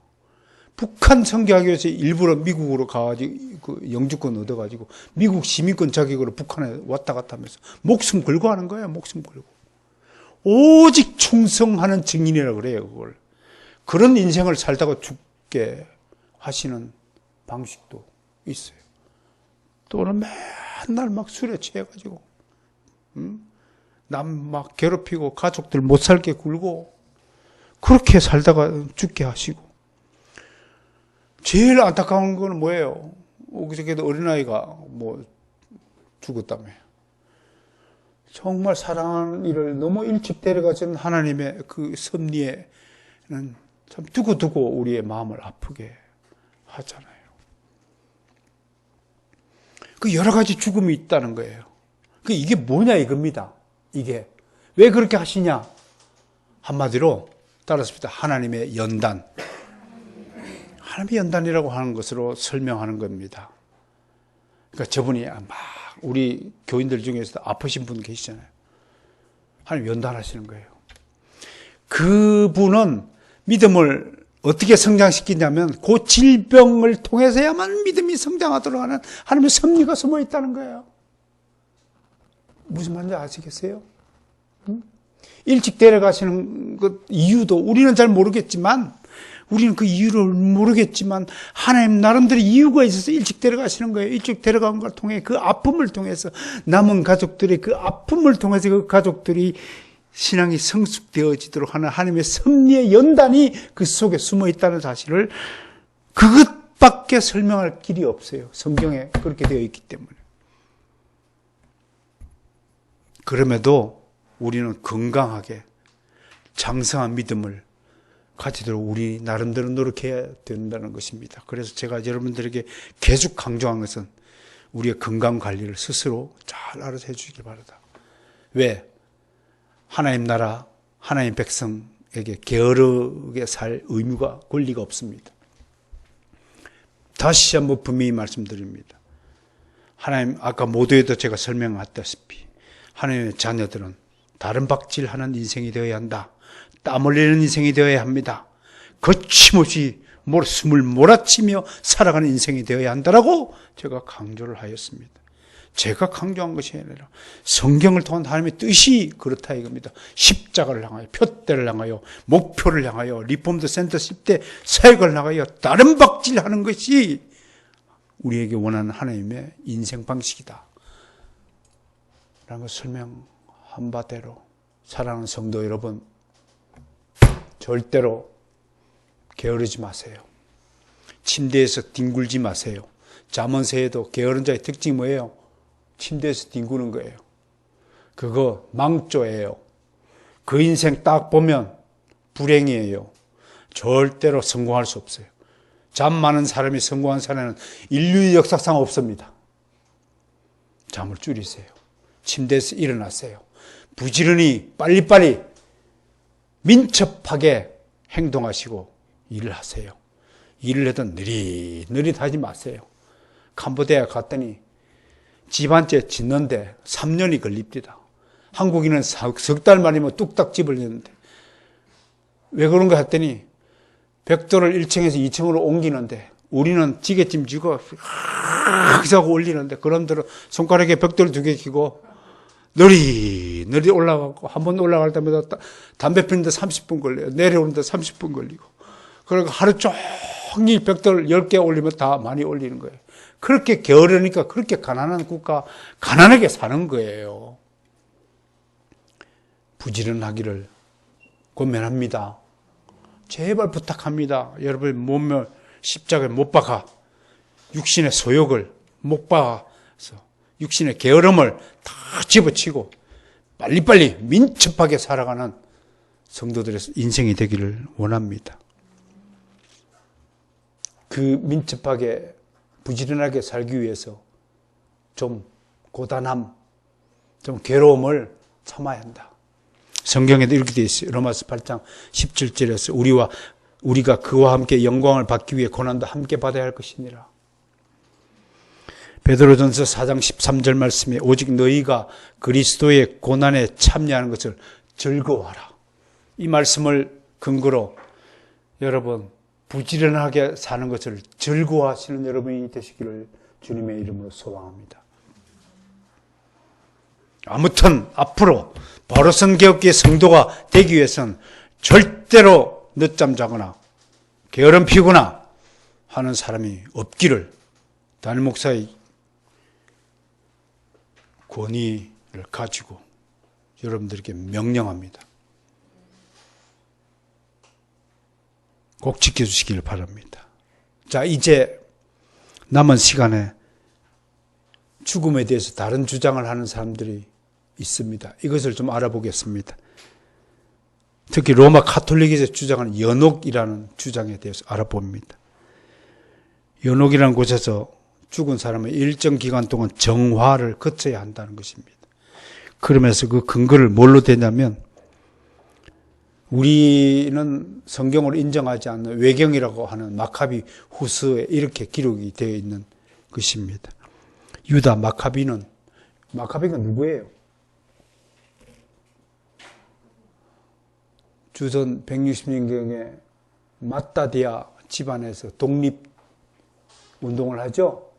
북한 선교하기 위해서 일부러 미국으로 가가지고 그 영주권 얻어가지고 미국 시민권 자격으로 북한에 왔다 갔다 하면서 목숨 걸고 하는 거예요. 목숨 걸고. 오직 충성하는 증인이라고 그래요. 그걸. 그런 인생을 살다가 죽게 하시는 방식도 있어요. 또는 맨날 막 술에 취해가지고 남 막 괴롭히고 가족들 못 살게 굴고 그렇게 살다가 죽게 하시고 제일 안타까운 건 뭐예요? 그저께도 어린아이가 뭐 죽었다며요. 정말 사랑하는 이를 너무 일찍 데려가신 하나님의 그 섭리에는 참 두고두고 우리의 마음을 아프게 하잖아요. 그 여러 가지 죽음이 있다는 거예요. 이게 뭐냐 이겁니다. 이게 왜 그렇게 하시냐? 한마디로 따라습니다. 하나님의 연단. 하나님의 연단이라고 하는 것으로 설명하는 겁니다. 그러니까 저분이 막 우리 교인들 중에서도 아프신 분 계시잖아요. 하나님 연단하시는 거예요. 그분은 믿음을 어떻게 성장시키냐면 그 질병을 통해서야만 믿음이 성장하도록 하는 하나님의 섭리가 숨어 있다는 거예요. 무슨 말인지 아시겠어요? 일찍 데려가시는 그 이유도 우리는 잘 모르겠지만 우리는 그 이유를 모르겠지만 하나님 나름대로 이유가 있어서 일찍 데려가시는 거예요. 일찍 데려간 걸 통해 그 아픔을 통해서 남은 가족들의 그 아픔을 통해서 그 가족들이 신앙이 성숙되어지도록 하는 하나님의 섭리의 연단이 그 속에 숨어 있다는 사실을 그것밖에 설명할 길이 없어요. 성경에 그렇게 되어 있기 때문에. 그럼에도 우리는 건강하게 장성한 믿음을 가지도록 우리 나름대로 노력해야 된다는 것입니다. 그래서 제가 여러분들에게 계속 강조한 것은 우리의 건강 관리를 스스로 잘 알아서 해주시기 바랍니다. 왜? 하나님 나라, 하나님 백성에게 게으르게 살 의무가 권리가 없습니다. 다시 한번 분명히 말씀드립니다. 하나님 아까 모두에도 제가 설명했다시피 하나님의 자녀들은 다른 박질하는 인생이 되어야 한다. 땀 흘리는 인생이 되어야 합니다. 거침없이 숨을 몰아치며 살아가는 인생이 되어야 한다라고 제가 강조를 하였습니다. 제가 강조한 것이 아니라 성경을 통한 하나님의 뜻이 그렇다 이겁니다. 십자가를 향하여, 표대를 향하여, 목표를 향하여, 리폼드 센터 10대 사역을 향하여 다른 박질하는 것이 우리에게 원하는 하나님의 인생 방식이다 라는 걸 설명한 바대로 사랑하는 성도 여러분, 절대로 게으르지 마세요. 침대에서 뒹굴지 마세요. 잠은 새에도 게으른 자의 특징이 뭐예요? 침대에서 뒹구는 거예요. 그거 망조예요. 그 인생 딱 보면 불행이에요. 절대로 성공할 수 없어요. 잠 많은 사람이 성공한 사례는 인류의 역사상 없습니다. 잠을 줄이세요. 침대에서 일어나세요. 부지런히 빨리빨리 민첩하게 행동하시고 일을 하세요. 일을 해도 느릿느릿 하지 마세요. 캄보디아 갔더니 집 한 채 짓는데 3년이 걸립니다. 한국인은 석 달 만이면 뚝딱 집을 짓는데 왜 그런가 했더니 벽돌을 1층에서 2층으로 옮기는데 우리는 지게찜 쥐고 하고 올리는데 그놈들은 손가락에 벽돌 2개 끼고 느릿느릿 올라가고 한 번 올라갈 때마다 담배 피는데 30분 걸려요. 내려오는데 30분 걸리고. 그러니까 하루 종일 벽돌 10개 올리면 다 많이 올리는 거예요. 그렇게 게으르니까 그렇게 가난한 국가, 가난하게 사는 거예요. 부지런하기를 권면합니다. 제발 부탁합니다. 여러분 몸을 십자가에 못 박아 육신의 소욕을 못 박아서 육신의 게으름을 다 집어치고 빨리빨리 민첩하게 살아가는 성도들의 인생이 되기를 원합니다. 그 민첩하게 부지런하게 살기 위해서 좀 고단함, 좀 괴로움을 참아야 한다. 성경에도 이렇게 되어 있어요. 로마서 8장 17절에서 우리가 그와 함께 영광을 받기 위해 고난도 함께 받아야 할 것이니라. 베드로전서 4장 13절 말씀에 오직 너희가 그리스도의 고난에 참여하는 것을 즐거워하라. 이 말씀을 근거로 여러분 부지런하게 사는 것을 즐거워하시는 여러분이 되시기를 주님의 이름으로 소망합니다. 아무튼 앞으로 바로선 개혁기의 성도가 되기 위해서는 절대로 늦잠 자거나 게으름 피우거나 하는 사람이 없기를 담임 목사의 권위를 가지고 여러분들에게 명령합니다. 꼭 지켜주시기를 바랍니다. 자, 이제 남은 시간에 죽음에 대해서 다른 주장을 하는 사람들이 있습니다. 이것을 좀 알아보겠습니다. 특히 로마 카톨릭에서 주장하는 연옥이라는 주장에 대해서 알아봅니다. 연옥이라는 곳에서 죽은 사람은 일정 기간 동안 정화를 거쳐야 한다는 것입니다. 그러면서 그 근거를 뭘로 대냐면 우리는 성경으로 인정하지 않는 외경이라고 하는 마카비 후서에 이렇게 기록이 되어 있는 것입니다. 유다 마카비가 누구예요? 주전 160년경에 마따디아 집안에서 독립운동을 하죠.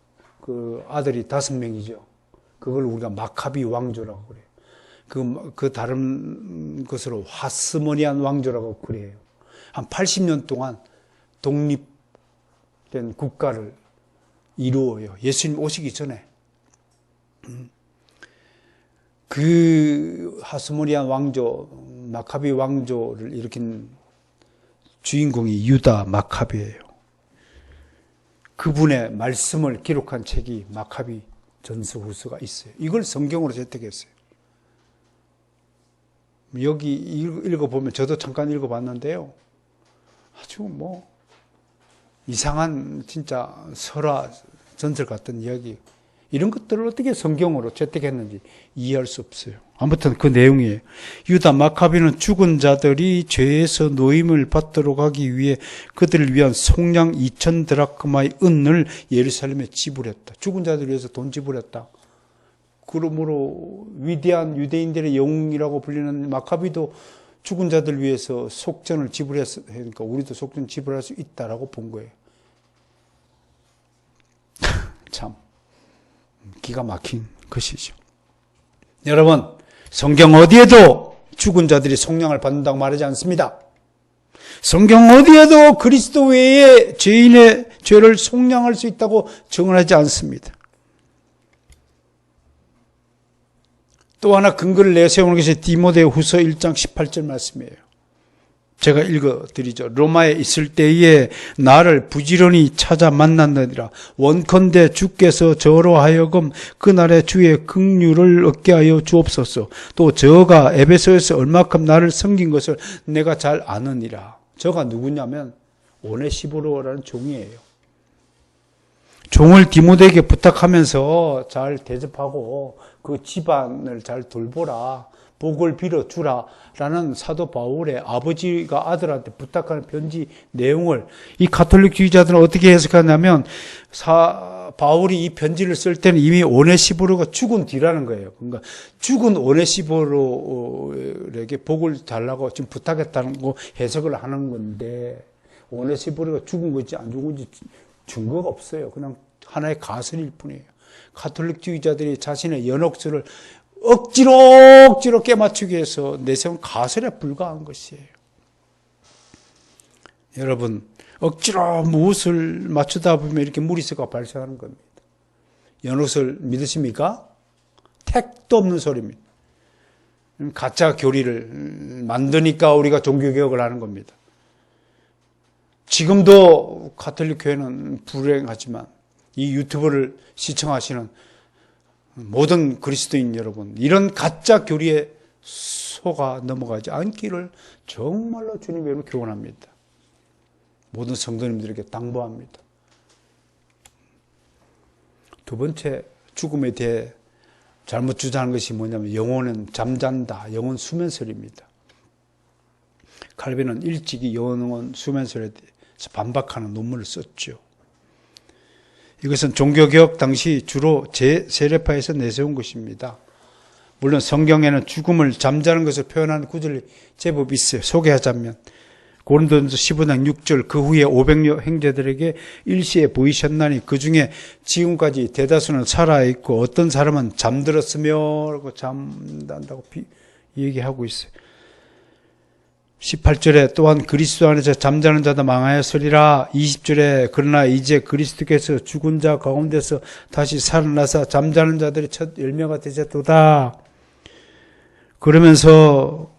그 아들이 5명이죠. 그걸 우리가 마카비 왕조라고 그래요. 그 다른 것으로 하스모니안 왕조라고 그래요. 한 80년 동안 독립된 국가를 이루어요. 예수님 오시기 전에. 그 하스모니안 왕조, 마카비 왕조를 일으킨 주인공이 유다 마카비예요. 그분의 말씀을 기록한 책이 마카비 전서후서가 있어요. 이걸 성경으로 채택했어요. 여기 읽어보면 저도 잠깐 읽어봤는데요. 아주 이상한 진짜 설화 전설 같은 이야기. 이런 것들을 어떻게 성경으로 채택했는지 이해할 수 없어요. 아무튼 그 내용이에요. 유다 마카비는 죽은 자들이 죄에서 노임을 받도록 하기 위해 그들을 위한 속량 2,000드라크마의 은을 예루살렘에 지불했다. 죽은 자들을 위해서 돈 지불했다. 그러므로 위대한 유대인들의 영웅이라고 불리는 마카비도 죽은 자들 위해서 속전을 지불했으니까 우리도 속전 지불할 수 있다라고 본 거예요. 참 기가 막힌 것이죠. 여러분, 성경 어디에도 죽은 자들이 속량을 받는다고 말하지 않습니다. 성경 어디에도 그리스도 외에 죄인의 죄를 속량할 수 있다고 정언하지 않습니다. 또 하나 근거를 내세우는 것이 디모데후서 1장 18절 말씀이에요. 제가 읽어드리죠. 로마에 있을 때에 나를 부지런히 찾아 만났느니라. 원컨대 주께서 저로 하여금 그날의 주의 긍휼을 얻게 하여 주옵소서. 또 저가 에베소에서 얼마큼 나를 섬긴 것을 내가 잘 아느니라. 저가 누구냐면 오네시보로라는 종이에요. 종을 디모데에게 부탁하면서 잘 대접하고 그 집안을 잘 돌보라. 복을 빌어주라 라는 사도 바울의 아버지가 아들한테 부탁하는 편지 내용을 이 가톨릭주의자들은 어떻게 해석하냐면 바울이 이 편지를 쓸 때는 이미 오네시보로가 죽은 뒤라는 거예요. 그러니까 죽은 오네시보로에게 복을 달라고 지금 부탁했다는 거 해석을 하는 건데 오네시보로가 죽은 건지 안 죽은 건지 증거가 없어요. 그냥 하나의 가설일 뿐이에요. 가톨릭주의자들이 자신의 연옥설을 억지로 깨맞추기 위해서 내세운 가설에 불과한 것이에요. 여러분, 억지로 무엇을 맞추다 보면 이렇게 무리수가 발생하는 겁니다. 연옥설 믿으십니까? 택도 없는 소리입니다. 가짜 교리를 만드니까 우리가 종교개혁을 하는 겁니다. 지금도 가톨릭 교회는 불행하지만 이 유튜브를 시청하시는 모든 그리스도인 여러분, 이런 가짜 교리에 속아 넘어가지 않기를 정말로 주님의 이름으로 교훈합니다. 모든 성도님들에게 당부합니다. 두 번째, 죽음에 대해 잘못 주장하는 것이 뭐냐면 영혼은 잠잔다, 영혼 수면설입니다. 칼빈은 일찍이 영혼 수면설에 대해서 반박하는 논문을 썼죠. 이것은 종교개혁 당시 주로 제세례파에서 내세운 것입니다. 물론 성경에는 죽음을 잠자는 것을 표현하는 구절이 제법 있어요. 소개하자면 고린도전서 15장 6절 그 후에 500여 형제들에게 일시에 보이셨나니 그 중에 지금까지 대다수는 살아있고 어떤 사람은 잠들었으며 잠단다고 얘기하고 있어요. 18절에 또한 그리스도 안에서 잠자는 자도 망하였으리라. 20절에 그러나 이제 그리스도께서 죽은 자 가운데서 다시 살아나사 잠자는 자들이 첫 열매가 되셨도다. 그러면서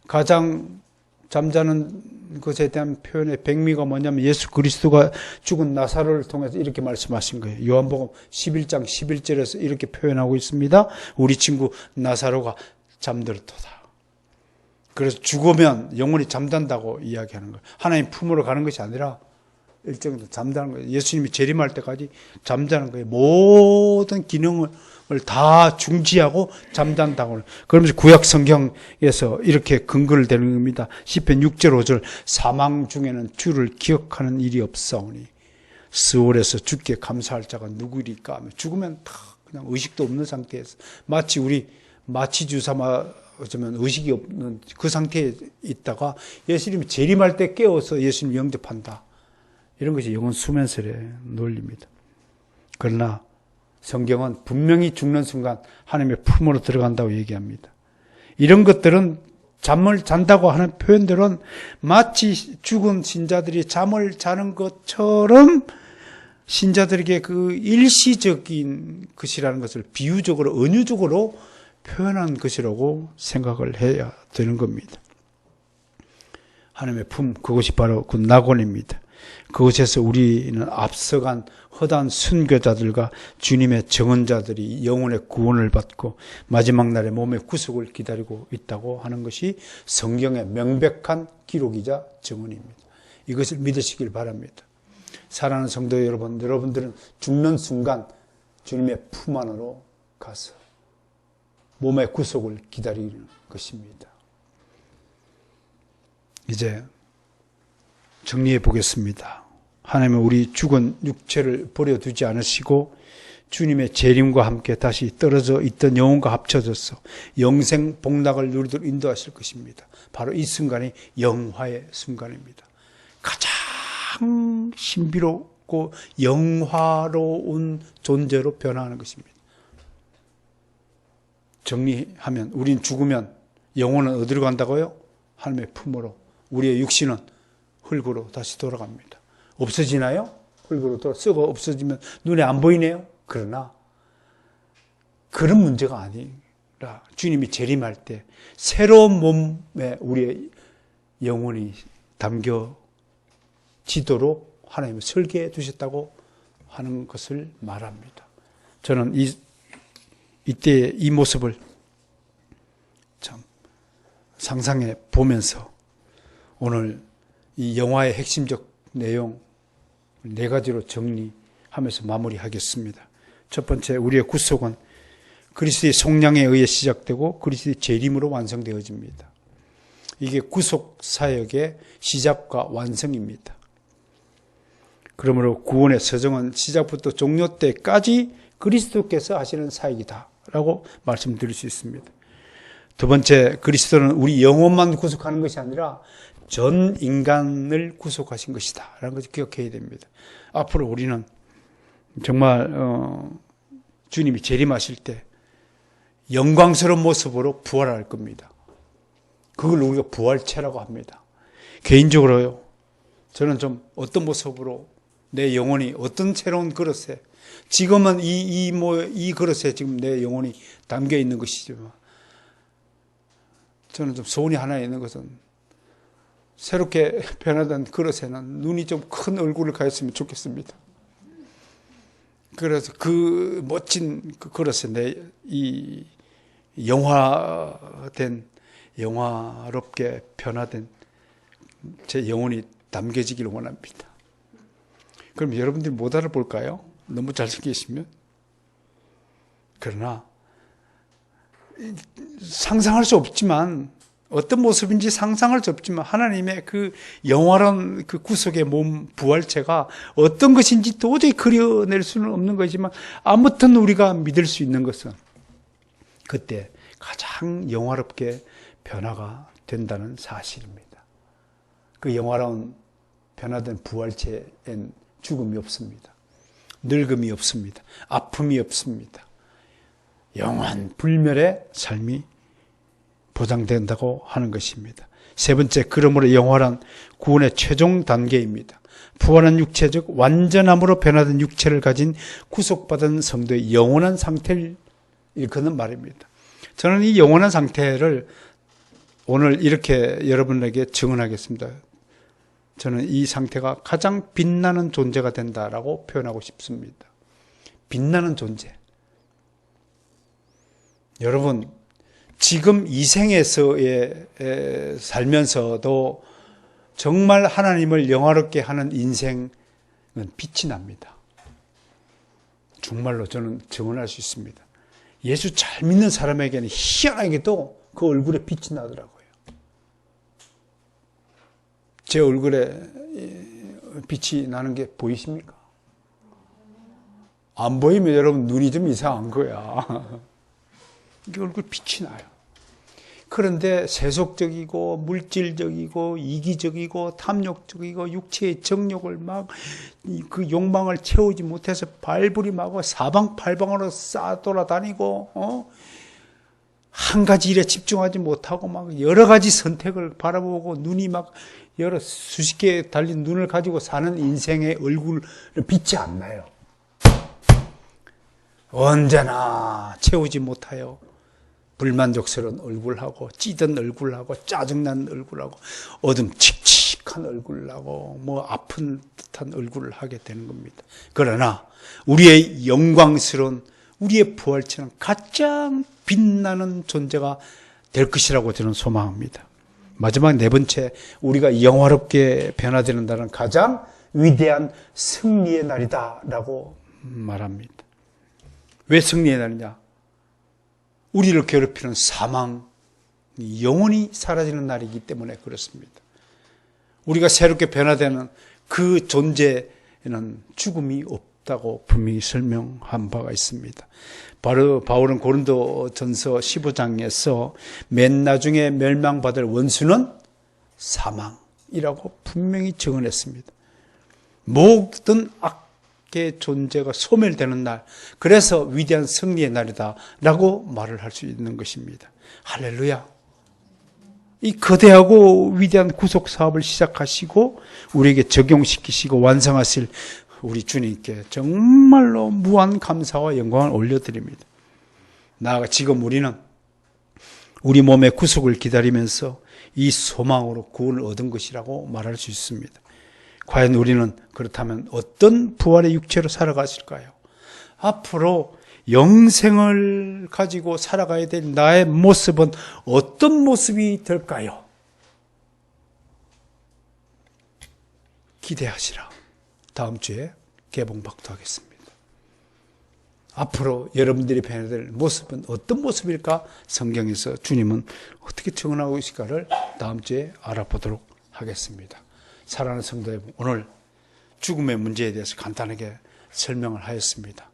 가장 잠자는 것에 대한 표현의 백미가 뭐냐면 예수 그리스도가 죽은 나사로를 통해서 이렇게 말씀하신 거예요. 요한복음 11장 11절에서 이렇게 표현하고 있습니다. 우리 친구 나사로가 잠들었도다. 그래서 죽으면 영혼이 잠단다고 이야기하는 거예요. 하나님 품으로 가는 것이 아니라 일정 정도 잠자는 거예요. 예수님이 재림할 때까지 잠자는 거예요. 모든 기능을 다 중지하고 잠잔다고. 그러면서 구약 성경에서 이렇게 근거를 대는 겁니다. 시편 6절 5절 사망 중에는 주를 기억하는 일이 없사오니 스올에서 주께 감사할 자가 누구리까 하며 죽으면 다 그냥 의식도 없는 상태에서 마치 우리 마취주사 어쩌면 의식이 없는 그 상태에 있다가 예수님이 재림할 때 깨워서 예수님 영접한다. 이런 것이 영혼 수면설의 논리입니다. 그러나 성경은 분명히 죽는 순간 하나님의 품으로 들어간다고 얘기합니다. 이런 것들은 잠을 잔다고 하는 표현들은 마치 죽은 신자들이 잠을 자는 것처럼 신자들에게 그 일시적인 것이라는 것을 비유적으로 은유적으로 표현한 것이라고 생각을 해야 되는 겁니다. 하나님의 품, 그것이 바로 그 낙원입니다. 그곳에서 우리는 앞서간 허다한 순교자들과 주님의 정언자들이 영혼의 구원을 받고 마지막 날에 몸의 구속을 기다리고 있다고 하는 것이 성경의 명백한 기록이자 정언입니다. 이것을 믿으시길 바랍니다. 사랑하는 성도 여러분, 여러분들은 죽는 순간 주님의 품 안으로 가서 몸의 구속을 기다리는 것입니다. 이제 정리해 보겠습니다. 하나님은 우리 죽은 육체를 버려두지 않으시고 주님의 재림과 함께 다시 떨어져 있던 영혼과 합쳐져서 영생 복락을 누리도록 인도하실 것입니다. 바로 이 순간이 영화의 순간입니다. 가장 신비롭고 영화로운 존재로 변화하는 것입니다. 정리하면 우린 죽으면 영혼은 어디로 간다고요? 하나님의 품으로. 우리의 육신은 흙으로 다시 돌아갑니다. 없어지나요? 흙으로 썩어 없어지면 눈에 안 보이네요. 그러나 그런 문제가 아니라 주님이 재림할 때 새로운 몸에 우리의 영혼이 담겨지도록 하나님은 설계해 두셨다고 하는 것을 말합니다. 저는 이때 이 모습을 참 상상해 보면서 오늘 이 영화의 핵심적 내용 4가지로 정리하면서 마무리하겠습니다. 첫 번째, 우리의 구속은 그리스도의 속량에 의해 시작되고 그리스도의 재림으로 완성되어집니다. 이게 구속 사역의 시작과 완성입니다. 그러므로 구원의 서정은 시작부터 종료 때까지 그리스도께서 하시는 사역이다라고 말씀드릴 수 있습니다. 두 번째, 그리스도는 우리 영혼만 구속하는 것이 아니라 전 인간을 구속하신 것이다 라는 것을 기억해야 됩니다. 앞으로 우리는 정말 주님이 재림하실 때 영광스러운 모습으로 부활할 겁니다. 그걸 우리가 부활체라고 합니다. 개인적으로요, 저는 좀 어떤 모습으로 내 영혼이 어떤 새로운 그릇에, 지금은 이 그릇에 지금 내 영혼이 담겨 있는 것이지만 저는 좀 소원이 하나 있는 것은 새롭게 변화된 그릇에는 눈이 좀 큰 얼굴을 가졌으면 좋겠습니다. 그래서 그 멋진 그 그릇에 이 영화롭게 변화된 제 영혼이 담겨지기를 원합니다. 그럼 여러분들이 못 알아볼까요? 너무 잘생기시면? 그러나 상상할 수 없지만, 어떤 모습인지 상상할 수 없지만 하나님의 그 영원한 그 구속의 몸 부활체가 어떤 것인지 도저히 그려낼 수는 없는 거지만, 아무튼 우리가 믿을 수 있는 것은 그때 가장 영화롭게 변화가 된다는 사실입니다. 그 영화로운 변화된 부활체엔 죽음이 없습니다. 늙음이 없습니다. 아픔이 없습니다. 영원 불멸의 삶이 보장된다고 하는 것입니다. 세 번째, 그러므로 영화란 구원의 최종 단계입니다. 부활한 육체, 즉 완전함으로 변화된 육체를 가진 구속받은 성도의 영원한 상태를 일컫는 말입니다. 저는 이 영원한 상태를 오늘 이렇게 여러분에게 증언하겠습니다. 저는 이 상태가 가장 빛나는 존재가 된다라고 표현하고 싶습니다. 빛나는 존재. 여러분, 지금 이 생에서의 살면서도 정말 하나님을 영화롭게 하는 인생은 빛이 납니다. 정말로 저는 증언할 수 있습니다. 예수 잘 믿는 사람에게는 희한하게도 그 얼굴에 빛이 나더라고요. 제 얼굴에 빛이 나는 게 보이십니까? 안 보이면 여러분 눈이 좀 이상한 거야. 이게 얼굴 빛이 나요. 그런데 세속적이고 물질적이고 이기적이고 탐욕적이고 육체의 정욕을 막 그 욕망을 채우지 못해서 발부림하고 사방팔방으로 싸돌아다니고 한 가지 일에 집중하지 못하고 막 여러 가지 선택을 바라보고 눈이 막 여러 수십 개 달린 눈을 가지고 사는 인생의 얼굴은 빛이 안 나요. 언제나 채우지 못하여 불만족스러운 얼굴하고 찌든 얼굴하고 짜증난 얼굴하고 어둠칙칙한 얼굴하고 뭐 아픈 듯한 얼굴을 하게 되는 겁니다. 그러나 우리의 영광스러운 우리의 부활체는 가장 빛나는 존재가 될 것이라고 저는 소망합니다. 마지막 네 번째, 우리가 영화롭게 변화되는 날은 가장 위대한 승리의 날이다라고 말합니다. 왜 승리의 날이냐? 우리를 괴롭히는 사망, 영원히 사라지는 날이기 때문에 그렇습니다. 우리가 새롭게 변화되는 그 존재에는 죽음이 없다고 분명히 설명한 바가 있습니다. 바로 바울은 고린도전서 15장에서 맨 나중에 멸망받을 원수는 사망이라고 분명히 증언했습니다. 모든 악의 존재가 소멸되는 날, 그래서 위대한 승리의 날이다라고 말을 할 수 있는 것입니다. 할렐루야. 이 거대하고 위대한 구속 사업을 시작하시고 우리에게 적용시키시고 완성하실 우리 주님께 정말로 무한 감사와 영광을 올려드립니다. 나아가 지금 우리는 우리 몸의 구속을 기다리면서 이 소망으로 구원을 얻은 것이라고 말할 수 있습니다. 과연 우리는 그렇다면 어떤 부활의 육체로 살아가실까요? 앞으로 영생을 가지고 살아가야 될 나의 모습은 어떤 모습이 될까요? 기대하시라. 다음 주에 개봉박도하겠습니다. 앞으로 여러분들이 변화될 모습은 어떤 모습일까? 성경에서 주님은 어떻게 증언하고 계실까를 다음 주에 알아보도록 하겠습니다. 사랑하는 성도 여러분, 오늘 죽음의 문제에 대해서 간단하게 설명을 하였습니다.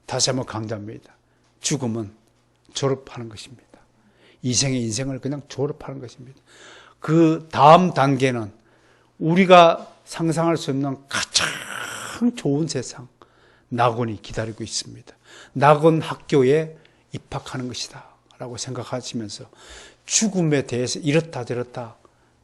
다시 한번 강조합니다. 죽음은 졸업하는 것입니다. 이생의 인생을 그냥 졸업하는 것입니다. 그 다음 단계는 우리가 상상할 수 없는 가장 좋은 세상, 낙원이 기다리고 있습니다. 낙원 학교에 입학하는 것이다 라고 생각하시면서 죽음에 대해서 이렇다 저렇다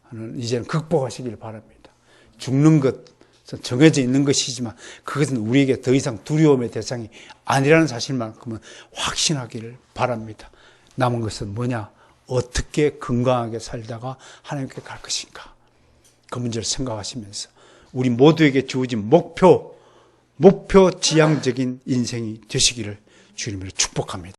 하는 이제는 극복하시길 바랍니다. 죽는 것 정해져 있는 것이지만 그것은 우리에게 더 이상 두려움의 대상이 아니라는 사실만큼은 확신하기를 바랍니다. 남은 것은 뭐냐? 어떻게 건강하게 살다가 하나님께 갈 것인가? 그 문제를 생각하시면서 우리 모두에게 주어진 목표 지향적인 인생이 되시기를 주님으로 축복합니다.